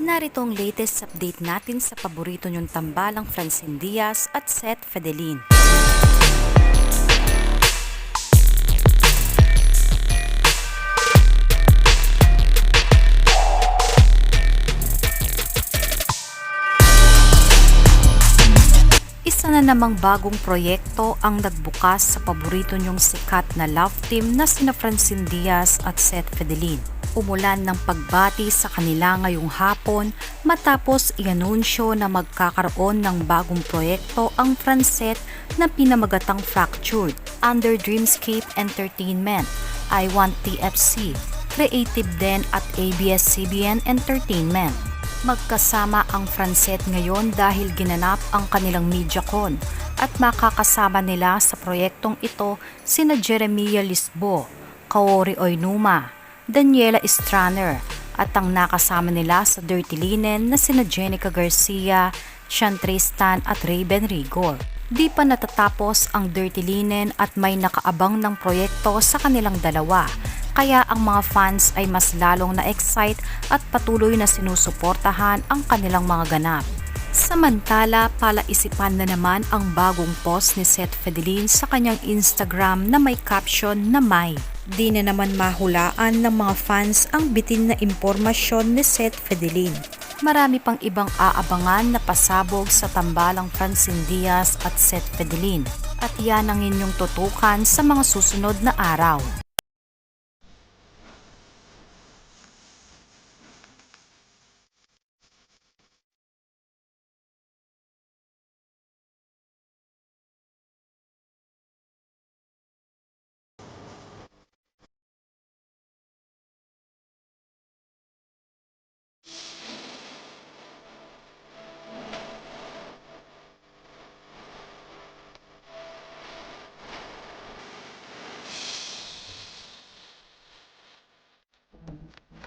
Narito ang latest update natin sa paborito niyong tambalang Francine Diaz at Seth Fedelin. Isa na namang bagong proyekto ang nagbukas sa paborito niyong sikat na love team na sina Francine Diaz at Seth Fedelin. Umulan ng pagbati sa kanila ngayong hapon matapos i-anunsyo na magkakaroon ng bagong proyekto ang Francet na pinamagatang Fractured under Dreamscape Entertainment, I Want TFC, Creative Den at ABS-CBN Entertainment. Magkasama ang Francet ngayon dahil ginanap ang kanilang MediaCon at makakasama nila sa proyektong ito sina Jeremiah Lisbo, Kaori Oinuma, Daniela Estraner at ang nakasama nila sa Dirty Linen na sina Jenica Garcia, Sean Tristan at Raven Rigor. Di pa natatapos ang Dirty Linen at may nakaabang ng proyekto sa kanilang dalawa, kaya ang mga fans ay mas lalong na-excite at patuloy na sinusuportahan ang kanilang mga ganap. Samantala, palaisipan na naman ang bagong post ni Seth Fedelin sa kanyang Instagram na may caption na may di na naman mahulaan ng mga fans ang bitin na impormasyon ni Seth Fedelin. Marami pang ibang aabangan na pasabog sa tambalang Francine Diaz at Seth Fedelin at yan ang inyong tutukan sa mga susunod na araw.